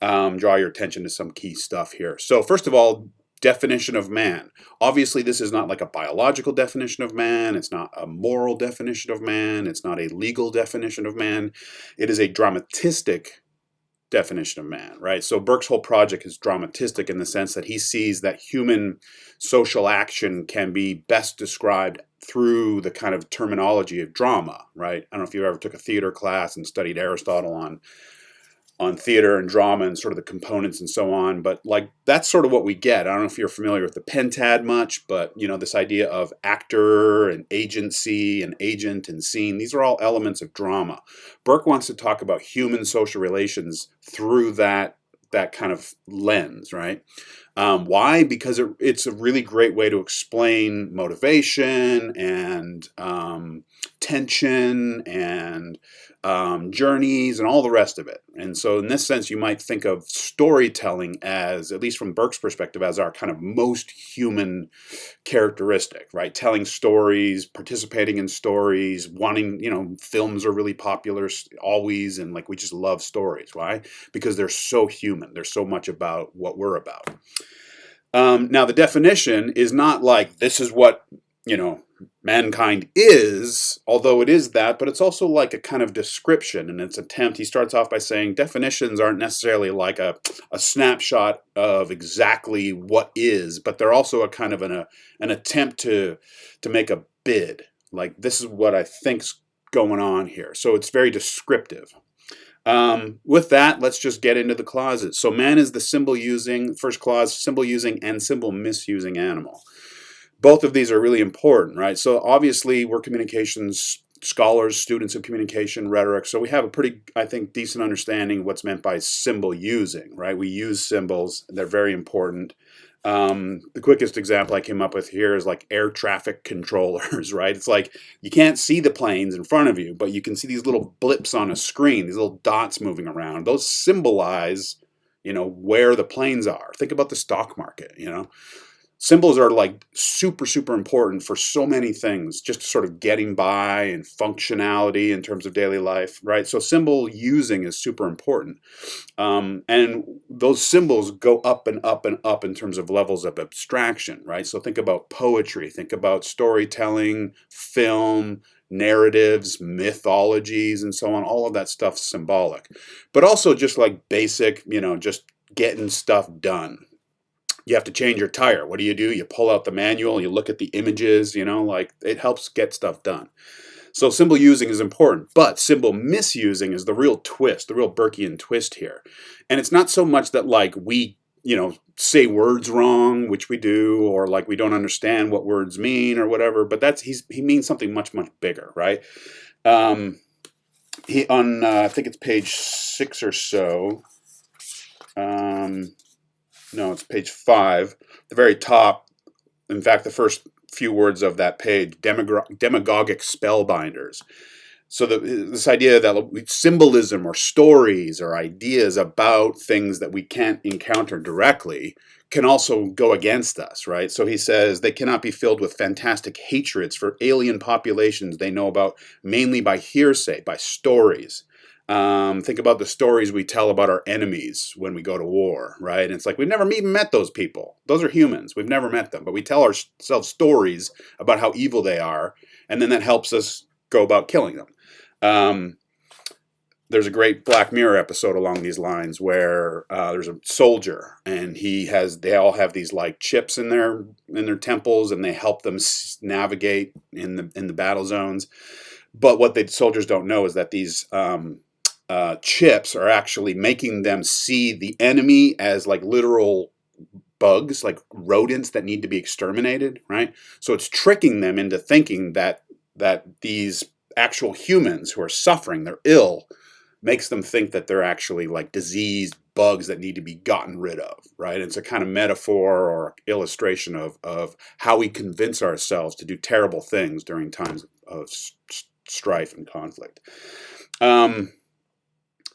draw your attention to some key stuff here. So first of all, definition of man. Obviously, this is not like a biological definition of man. It's not a moral definition of man. It's not a legal definition of man. It is a dramatistic definition of man, right? So Burke's whole project is dramatistic in the sense that he sees that human social action can be best described through the kind of terminology of drama, right? I don't know if you ever took a theater class and studied Aristotle on theater and drama and sort of the components and so on, but like that's sort of what we get. I don't know if you're familiar with the pentad much, but you know, this idea of actor and agency and agent and scene, these are all elements of drama. Burke wants to talk about human social relations through that kind of lens, right? Why? Because it's a really great way to explain motivation and tension and journeys and all the rest of it. And so in this sense, you might think of storytelling as, at least from Burke's perspective, as our kind of most human characteristic, right? Telling stories, participating in stories, wanting, you know, films are really popular always, and like we just love stories. Why? Because they're so human. They're so much about what we're about. Now, the definition is not like this is what, you know, mankind is, although it is that, but it's also like a kind of description in its attempt. He starts off by saying definitions aren't necessarily like a snapshot of exactly what is, but they're also a kind of an attempt to make a bid. Like, this is what I think's going on here. So it's very descriptive. With that, let's just get into the clauses. So man is the symbol using, first clause, symbol using and symbol misusing animal. Both of these are really important, right? So obviously we're communications scholars, students of communication, rhetoric, so we have a pretty, I think, decent understanding of what's meant by symbol using, right? We use symbols, they're very important. The quickest example I came up with here is like air traffic controllers, right? It's like you can't see the planes in front of you, but you can see these little blips on a screen, these little dots moving around. Those symbolize, you know, where the planes are. Think about the stock market, you know. Symbols are like super, super important for so many things, just sort of getting by and functionality in terms of daily life, right? So symbol using is super important. And those symbols go up and up and up in terms of levels of abstraction, right? So think about poetry, think about storytelling, film, narratives, mythologies, and so on. All of that stuff's symbolic. But also just like basic, you know, just getting stuff done. You have to change your tire. What do? You pull out the manual, you look at the images, you know, like it helps get stuff done. So symbol using is important, but symbol misusing is the real twist, the real Burkean twist here. And it's not so much that like we, you know, say words wrong, which we do, or like we don't understand what words mean or whatever, but he means something much, much bigger, right? I think it's page 6 or so. No, it's page 5, the very top. In fact, the first few words of that page, demagogic spellbinders. So this idea that symbolism or stories or ideas about things that we can't encounter directly can also go against us, right? So he says they cannot be filled with fantastic hatreds for alien populations they know about mainly by hearsay, by stories. Think about the stories we tell about our enemies when we go to war, right? And it's like we've never even met those people. Those are humans. We've never met them, but we tell ourselves stories about how evil they are, and then that helps us go about killing them. There's a great Black Mirror episode along these lines where there's a soldier, and they all have these like chips in their temples, and they help them navigate in the battle zones. But what the soldiers don't know is that these chips are actually making them see the enemy as like literal bugs, like rodents that need to be exterminated, right? So it's tricking them into thinking that these actual humans who are suffering, they're ill, makes them think that they're actually like diseased bugs that need to be gotten rid of, right? It's a kind of metaphor or illustration of how we convince ourselves to do terrible things during times of strife and conflict.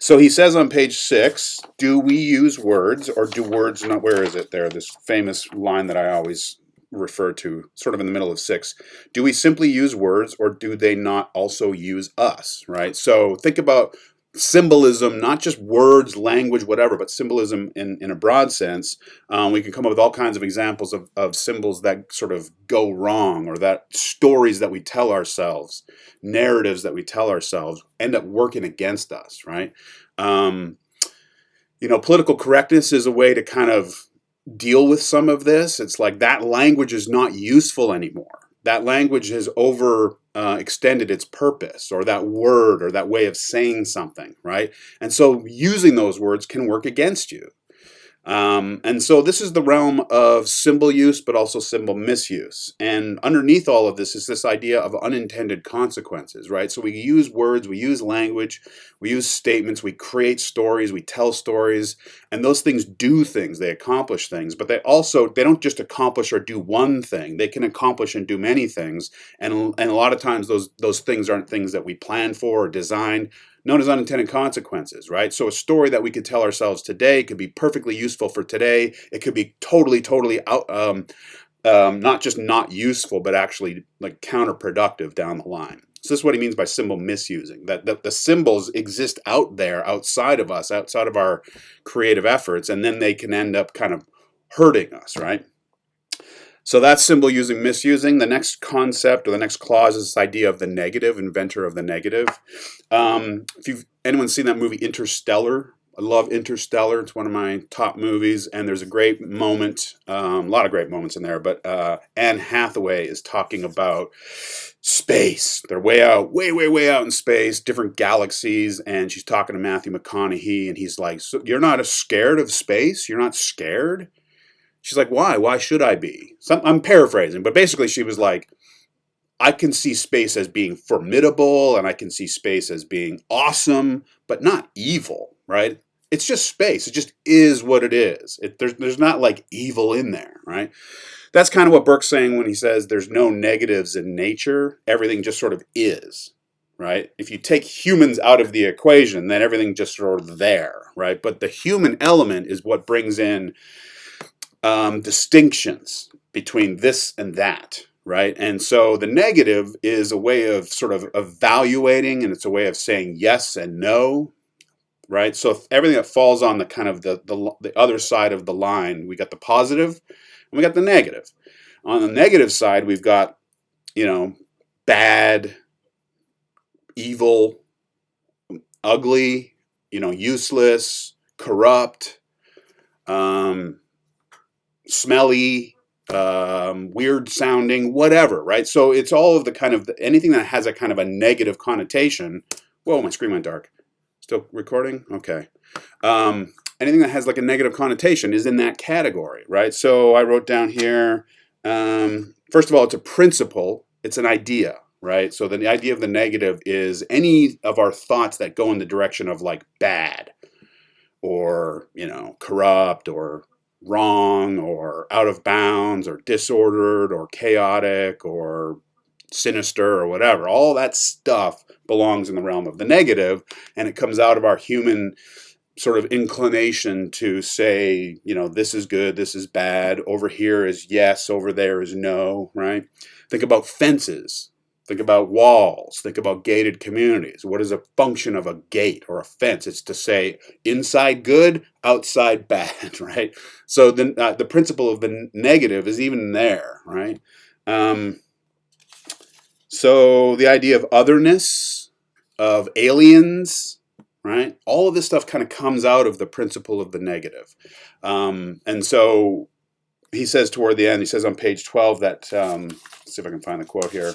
So he says on page 6, do we use words or do words not, where is it there? This famous line that I always refer to, sort of in the middle of 6. Do we simply use words or do they not also use us, right? So think about symbolism, not just words, language, whatever, but symbolism in a broad sense. We can come up with all kinds of examples of symbols that sort of go wrong, or that stories that we tell ourselves, narratives that we tell ourselves end up working against us, right? Um, Political correctness is a way to kind of deal with some of this. It's like that language is not useful anymore. That language has extended its purpose, or that word, or that way of saying something, right? And so using those words can work against you. And so this is the realm of symbol use, but also symbol misuse. And underneath all of this is this idea of unintended consequences, right? So we use words, we use language, we use statements, we create stories, we tell stories, and those things do things, they accomplish things, but they don't just accomplish or do one thing. They can accomplish and do many things. And a lot of times those things aren't things that we planned for or designed, known as unintended consequences, right? So a story that we could tell ourselves today could be perfectly useful for today. It could be totally out, not just not useful, but actually like counterproductive down the line. So this is what he means by symbol misusing, that the symbols exist out there, outside of us, outside of our creative efforts, and then they can end up kind of hurting us, right? So that's symbol using, misusing. The next concept, or the next clause, is this idea of the negative, inventor of the negative. If anyone's seen that movie Interstellar, I love Interstellar. It's one of my top movies, and there's a great moment, a lot of great moments in there, but Anne Hathaway is talking about space. They're way out in space, different galaxies, and she's talking to Matthew McConaughey, and he's like, so you're not scared of space? You're not scared? She's like, why? Why should I be? I'm paraphrasing, but basically she was like, I can see space as being formidable, and I can see space as being awesome, but not evil, right? It's just space. It just is what it is. There's not like evil in there, right? That's kind of what Burke's saying when he says there's no negatives in nature. Everything just sort of is, right? If you take humans out of the equation, then everything just sort of there, right? But the human element is what brings in distinctions between this and that, right? And so the negative is a way of sort of evaluating, and it's a way of saying yes and no, right? So everything that falls on the kind of the other side of the line, we got the positive and we got the negative. On the negative side, we've got, bad, evil, ugly, useless, corrupt, smelly, weird sounding, whatever, right? So it's all of the kind of anything that has a kind of a negative connotation. Whoa, my screen went dark. Still recording? Okay. Anything that has like a negative connotation is in that category, right? So I wrote down here, first of all, it's a principle. It's an idea, right? So the idea of the negative is any of our thoughts that go in the direction of like bad, or, corrupt, or wrong, or out of bounds, or disordered, or chaotic, or sinister, or whatever. All that stuff belongs in the realm of the negative, and it comes out of our human sort of inclination to say, this is good, this is bad, over here is yes, over there is no, right? Think about fences. Think about walls. Think about gated communities. What is a function of a gate or a fence? It's to say inside good, outside bad, right? So the principle of the negative is even there, right? So the idea of otherness, of aliens, right? All of this stuff kind of comes out of the principle of the negative. And so he says toward the end, he says on page 12 that, let's see if I can find the quote here.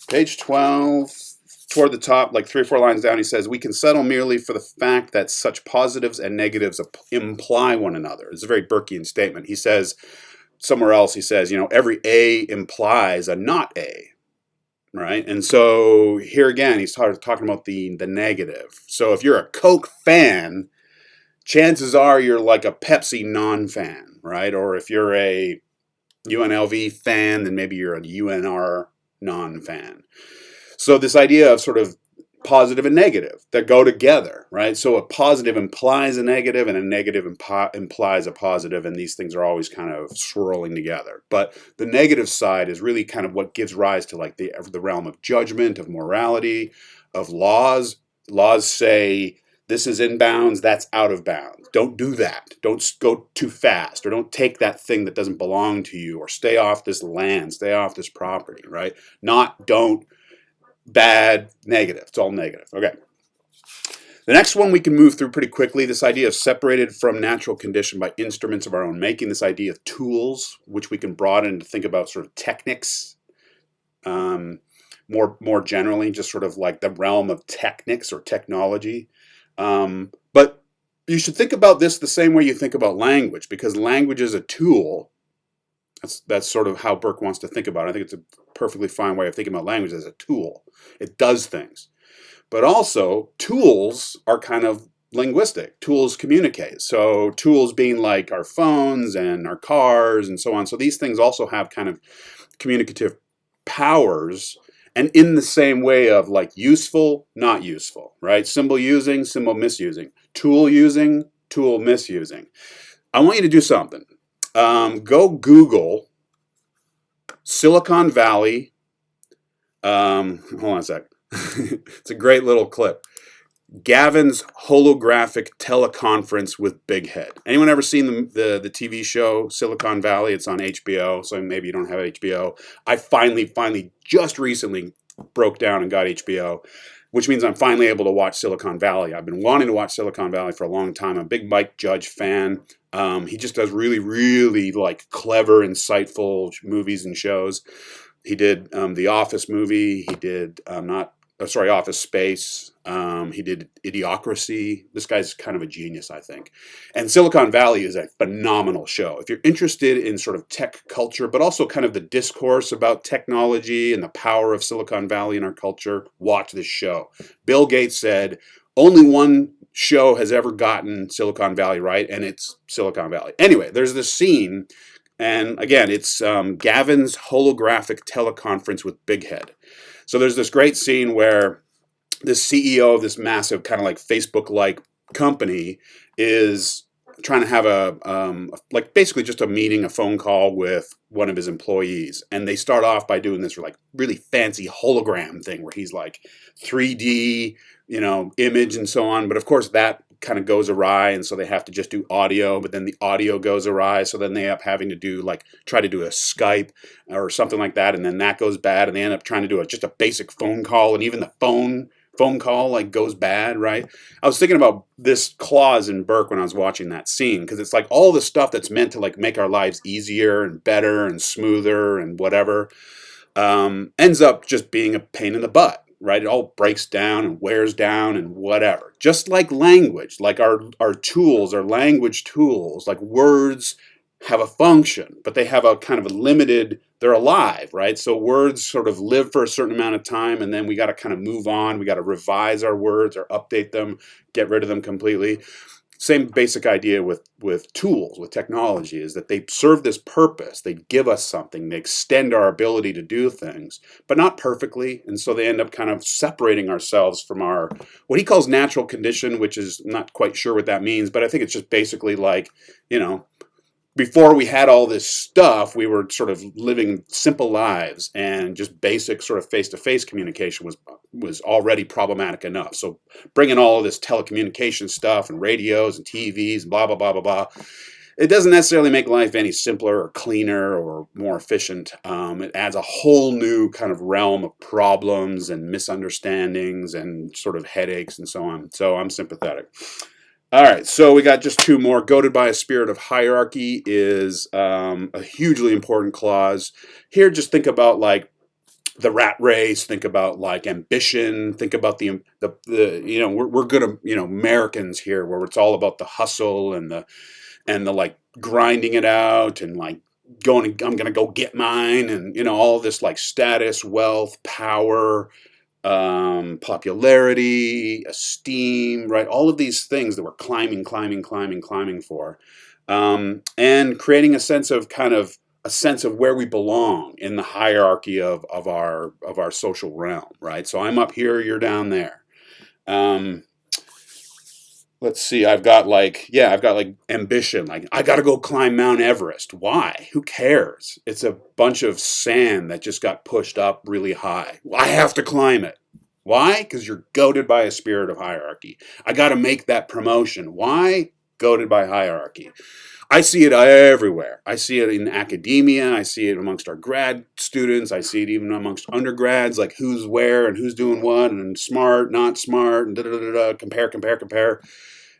Page 12, toward the top, like 3 or 4 lines down, he says, we can settle merely for the fact that such positives and negatives imply one another. It's a very Burkean statement. He says, somewhere else, he says, every A implies a not A, right? And so here again, he's talking about the negative. So if you're a Coke fan, chances are you're like a Pepsi non-fan, right? Or if you're a UNLV fan, then maybe you're a UNR non-fan. So this idea of sort of positive and negative that go together, right? So a positive implies a negative, and a negative implies a positive, and these things are always kind of swirling together. But the negative side is really kind of what gives rise to like the realm of judgment, of morality, of laws. Laws say this is in bounds, that's out of bounds. Don't do that. Don't go too fast, or don't take that thing that doesn't belong to you, or stay off this land, stay off this property, right? Not don't, bad, negative. It's all negative. Okay. The next one we can move through pretty quickly, this idea of separated from natural condition by instruments of our own making, this idea of tools, which we can broaden to think about sort of techniques, more generally, just sort of like the realm of techniques or technology. But you should think about this the same way you think about language, because language is a tool. That's sort of how Burke wants to think about it. I think it's a perfectly fine way of thinking about language as a tool. It does things. But also, tools are kind of linguistic. Tools communicate. So tools being like our phones and our cars and so on. So these things also have kind of communicative powers, and in the same way of like useful, not useful, right? Symbol using, symbol misusing. Tool using, tool misusing. I want you to do something. Go Google Silicon Valley. Hold on a sec. It's a great little clip. Gavin's holographic teleconference with Big Head. Anyone ever seen the TV show Silicon Valley? It's on HBO, so maybe you don't have HBO. I finally, just recently broke down and got HBO, which means I'm finally able to watch Silicon Valley. I've been wanting to watch Silicon Valley for a long time. I'm a big Mike Judge fan. He just does really, really like clever, insightful movies and shows. He did the Office movie. He did Office Space. He did Idiocracy. This guy's kind of a genius, I think. And Silicon Valley is a phenomenal show. If you're interested in sort of tech culture, but also kind of the discourse about technology and the power of Silicon Valley in our culture, watch this show. Bill Gates said, only one show has ever gotten Silicon Valley right, and it's Silicon Valley. Anyway, there's this scene, and again, it's Gavin's holographic teleconference with Big Head. So there's this great scene where this CEO of this massive kind of like Facebook-like company is trying to have like basically just a meeting, a phone call with one of his employees. And they start off by doing this like really fancy hologram thing where he's like 3D, image and so on. But of course that kind of goes awry, and so they have to just do audio, but then the audio goes awry, so then they end up having to try to do a Skype or something like that, and then that goes bad, and they end up trying to do just a basic phone call, and even the phone call like goes bad, right? I was thinking about this clause in Burke when I was watching that scene, because it's like all the stuff that's meant to like make our lives easier and better and smoother and whatever ends up just being a pain in the butt. Right? It all breaks down and wears down and whatever. Just like language, like our tools, our language tools, like words have a function, but they have a kind of a limited, they're alive, right? So words sort of live for a certain amount of time, and then we got to kind of move on. We got to revise our words or update them, get rid of them completely. Same basic idea with tools, with technology, is that they serve this purpose. They give us something. They extend our ability to do things, but not perfectly. And so they end up kind of separating ourselves from what he calls natural condition, which is not quite sure what that means, but I think it's just basically like, before we had all this stuff, we were sort of living simple lives, and just basic sort of face-to-face communication was already problematic enough. So bringing all of this telecommunication stuff and radios and TVs and blah, blah, blah, blah, blah, it doesn't necessarily make life any simpler or cleaner or more efficient. It adds a whole new kind of realm of problems and misunderstandings and sort of headaches and so on. So I'm sympathetic. All right, so we got just two more. Goaded by a spirit of hierarchy is a hugely important clause. Here, just think about like the rat race. Think about like ambition. Think about the we're good Americans here, where it's all about the hustle and the like grinding it out and like I'm gonna go get mine, and all this like status, wealth, power, popularity, esteem, right? All of these things that we're climbing for, and creating a sense of where we belong in the hierarchy of our social realm, right? So I'm up here, you're down there. Um, let's see. I've got like ambition. Like I got to go climb Mount Everest. Why? Who cares? It's a bunch of sand that just got pushed up really high. Well, I have to climb it. Why? Because you're goaded by a spirit of hierarchy. I got to make that promotion. Why? Goaded by hierarchy. I see it everywhere. I see it in academia. I see it amongst our grad students. I see it even amongst undergrads, like who's where and who's doing what and smart, not smart, and da da da da. Compare, compare, compare.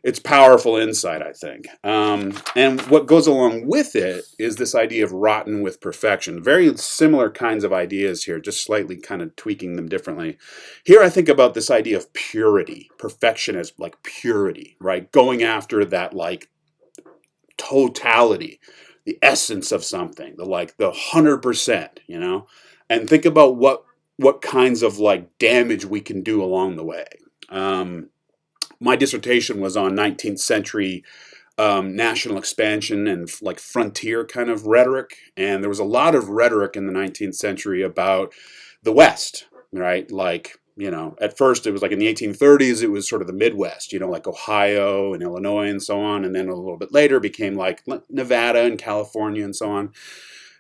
It's powerful insight, I think. And what goes along with it is this idea of rotten with perfection. Very similar kinds of ideas here, just slightly kind of tweaking them differently. Here I think about this idea of purity, perfection as like purity, right? Going after that like totality, the essence of something, the 100%, and think about what kinds of like damage we can do along the way. Um, my dissertation was on 19th century national expansion and like frontier kind of rhetoric. And there was a lot of rhetoric in the 19th century about the West, right? Like, at first it was like in the 1830s, it was sort of the Midwest, like Ohio and Illinois and so on. And then a little bit later became like Nevada and California and so on.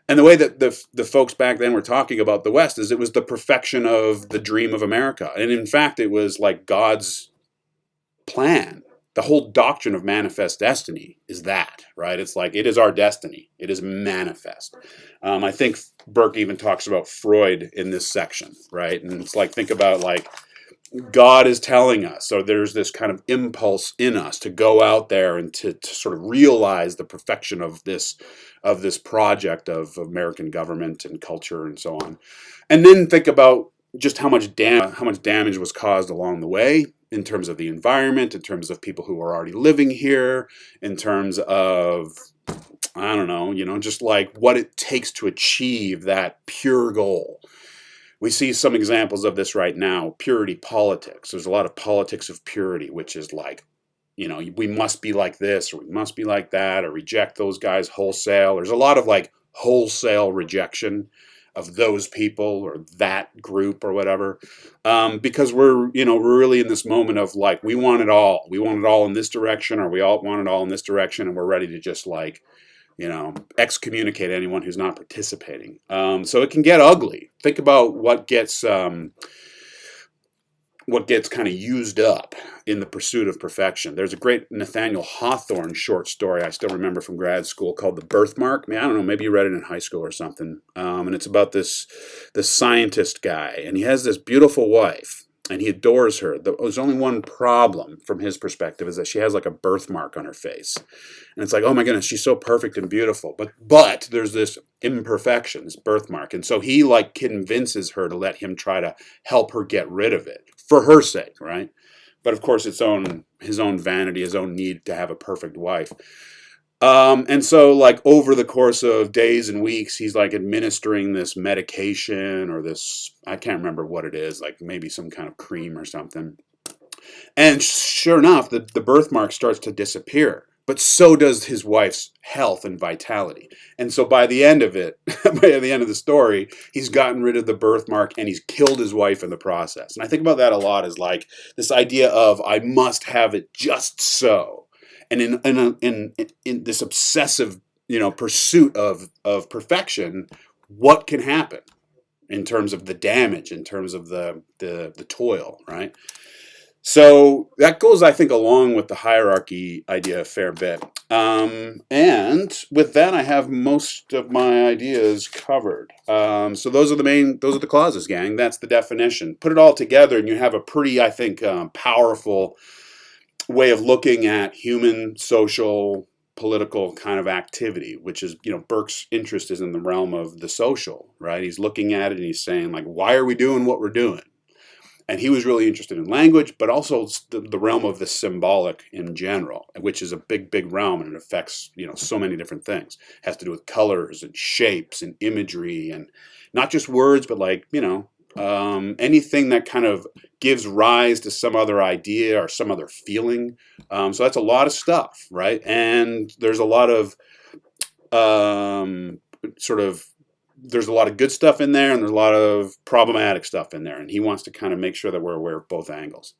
And the way that the folks back then were talking about the West is it was the perfection of the dream of America. And in fact, it was like God's plan. The whole doctrine of manifest destiny is that, right? It's like it is our destiny. It is manifest. I think Burke even talks about Freud in this section, right? And it's like, think about like God is telling us, so there's this kind of impulse in us to go out there and to sort of realize the perfection of this project of American government and culture and so on. And then think about just how much damage was caused along the way in terms of the environment, in terms of people who are already living here, in terms of, I don't know, just like what it takes to achieve that pure goal. We see some examples of this right now, purity politics. There's a lot of politics of purity, which is like, we must be like this, or we must be like that, or reject those guys wholesale. There's a lot of like wholesale rejection of those people or that group or whatever, because we're really in this moment of like we want it all. We want it all in this direction, or we all want it all in this direction, and we're ready to just like excommunicate anyone who's not participating. So it can get ugly. Think about what gets kind of used up in the pursuit of perfection. There's a great Nathaniel Hawthorne short story I still remember from grad school called The Birthmark. I mean, I don't know, maybe you read it in high school or something. And it's about this scientist guy, and he has this beautiful wife, and he adores her. There's only one problem from his perspective is that she has like a birthmark on her face. And it's like, oh my goodness, she's so perfect and beautiful. But there's this imperfection, this birthmark. And so he like convinces her to let him try to help her get rid of it for her sake, right? But of course, his own vanity, his own need to have a perfect wife. And so like over the course of days and weeks, he's like administering this medication or this, I can't remember what it is, like maybe some kind of cream or something. And sure enough, the birthmark starts to disappear. But so does his wife's health and vitality. And so by the end of it, by the end of the story, he's gotten rid of the birthmark and he's killed his wife in the process. And I think about that a lot as like this idea of I must have it just so. And in this obsessive, pursuit of perfection, what can happen in terms of the damage, in terms of the toil, right? So that goes, I think, along with the hierarchy idea a fair bit. And with that, I have most of my ideas covered. So those are the clauses, gang. That's the definition. Put it all together and you have a pretty, I think, powerful way of looking at human, social, political kind of activity, which is, Burke's interest is in the realm of the social, right? He's looking at it and he's saying, like, why are we doing what we're doing? And he was really interested in language, but also the realm of the symbolic in general, which is a big, big realm, and it affects, so many different things. It has to do with colors and shapes and imagery, and not just words, but like, anything that kind of gives rise to some other idea or some other feeling. So that's a lot of stuff, right? And there's a lot of there's a lot of good stuff in there and there's a lot of problematic stuff in there. And he wants to kind of make sure that we're aware of both angles.